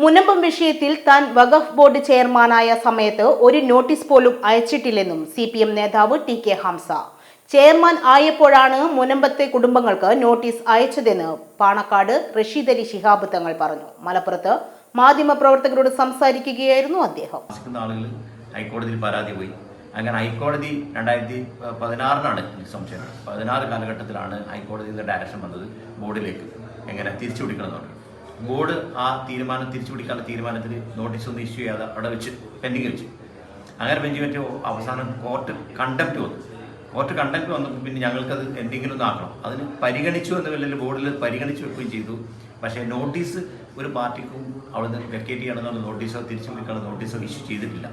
മുനമ്പം വിഷയത്തിൽ താൻ വഖഫ് ബോർഡ് ചെയർമാനായ സമയത്ത് ഒരു നോട്ടീസ് പോലും അയച്ചിട്ടില്ലെന്നും CPM നേതാവ് TK ഹംസ. ചെയർമാൻ ആയപ്പോഴാണ് മുനമ്പത്തെ കുടുംബങ്ങൾക്ക് നോട്ടീസ് അയച്ചതെന്ന് പാണക്കാട് റഷീദ് അലി ശിഹാബ് തങ്ങൾ പറഞ്ഞു. മലപ്പുറത്ത് മാധ്യമപ്രവർത്തകരോട് സംസാരിക്കുകയായിരുന്നു അദ്ദേഹം. ഹൈക്കോടതിയിൽ പരാതി പോയി. അങ്ങനെ ഹൈക്കോടതി 2016 സംശയം 16 കാലഘട്ടത്തിലാണ് ഹൈക്കോടതിയുടെ ഡയറക്ഷൻ വന്നത് ബോർഡിലേക്ക് എങ്ങനെ തിരിച്ചുപിടിക്കണമെന്നുണ്ട്. ബോർഡ് ആ തീരുമാനം തിരിച്ചുപിടിക്കാനുള്ള തീരുമാനത്തിൽ നോട്ടീസൊന്നും ഇഷ്യൂ ചെയ്യാതെ അവിടെ വെച്ച് പെൻഡിങ് വെച്ച്. അങ്ങനെ ബെഞ്ച് പറ്റി അവസാനം കോർട്ട് കണ്ടംപ്റ്റ് വന്നപ്പോൾ പിന്നെ ഞങ്ങൾക്കത് എന്തെങ്കിലും ഒന്ന് ആക്കണം. അതിന് പരിഗണിച്ചു എന്ന വലിയ ബോർഡിൽ പരിഗണിച്ചു വെക്കുകയും ചെയ്തു. പക്ഷേ നോട്ടീസ് ഒരു പാർട്ടിക്കും അവിടെ വെക്കേറ്റ് ചെയ്യണമെന്നുള്ള നോട്ടീസോ തിരിച്ചു പിടിക്കാനുള്ള നോട്ടീസോ ഇഷ്യൂ ചെയ്തിട്ടില്ല.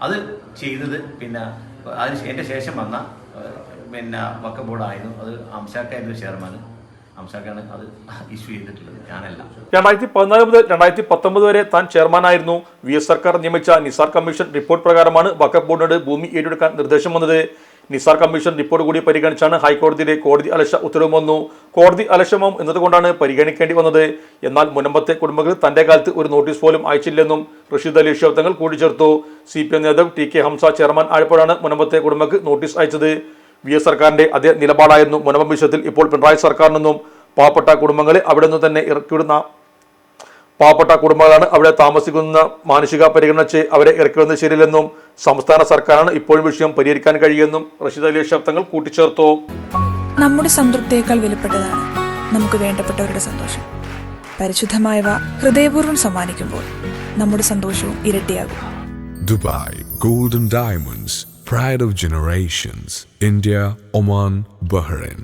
അത് ചെയ്തത് പിന്നെ അതിന് എൻ്റെ ശേഷം വന്ന വഖഫ് ബോർഡായിരുന്നു. അത് ഹംസാക്കായിരുന്നു ചെയർമാൻ. ഹംസാക്കാണ് അത് ഇഷ്യൂ ചെയ്തിട്ടുള്ളത്, ഞാനല്ല. 2014 മുതൽ 2019 വരെ താൻ ചെയർമാനായിരുന്നു. VS സർക്കാർ നിയമിച്ച നിസാർ കമ്മീഷൻ റിപ്പോർട്ട് പ്രകാരമാണ് വഖഫ് ബോർഡിനോട് ഭൂമി ഏറ്റെടുക്കാൻ നിർദ്ദേശം വന്നത്. നിസാർ കമ്മീഷൻ റിപ്പോർട്ട് കൂടി പരിഗണിച്ചാണ് ഹൈക്കോടതിയിലെ കോടതി അലക്ഷ്യ ഉത്തരവ് വന്നു. കോടതി അലക്ഷ്യമം എന്നതുകൊണ്ടാണ് പരിഗണിക്കേണ്ടി വന്നത്. എന്നാൽ മുനമ്പത്തെ കുടുംബങ്ങൾ തന്റെ കാലത്ത് ഒരു നോട്ടീസ് പോലും അയച്ചില്ലെന്നും റഷീദ് അലി ശിഹാബ് തങ്ങൾ കൂട്ടിച്ചേർത്തു. CPM നേതാവ് TK ഹംസ ചെയർമാൻ ആയപ്പോഴാണ് മുനമ്പത്തെ കുടുംബങ്ങൾക്ക് നോട്ടീസ് അയച്ചത്. VS സർക്കാരിന്റെ അതേ നിലപാടായിരുന്നു മുനമ്പം വിഷയത്തിൽ ഇപ്പോൾ പിണറായി സർക്കാരിനെന്നും പാവപ്പെട്ട കുടുംബങ്ങളെ അവിടെ നിന്ന് തന്നെ ഇറക്കിവിടുന്ന പാവപ്പെട്ട കുടുംബങ്ങളാണ് അവിടെ താമസിക്കുന്ന മാനുഷിക പരിഗണിച്ച് അവരെ ഇറക്കിവിടുന്നത് ശരിയല്ലെന്നും സംസ്ഥാന സർക്കാരാണ് ഇപ്പോഴും വിഷയം പരിഹരിക്കാൻ കഴിയുമെന്നും റഷീദ് അലി ശിഹാബ് തങ്ങൾ കൂട്ടിച്ചേർത്തു. നമ്മുടെ സംതൃപ്തിയേക്കാൾ വിലപ്പെട്ടതാണ് നമുക്ക് വേണ്ടപ്പെട്ടവരുടെ സന്തോഷം. പരിശുദ്ധമായവ ഹൃദയപൂർവ്വം സമ്മാനിക്കുമ്പോൾ നമ്മുടെ സന്തോഷവും ഇരട്ടിയാകും. Dubai Golden Diamonds, Pride of Generations, India, Oman, Bahrain.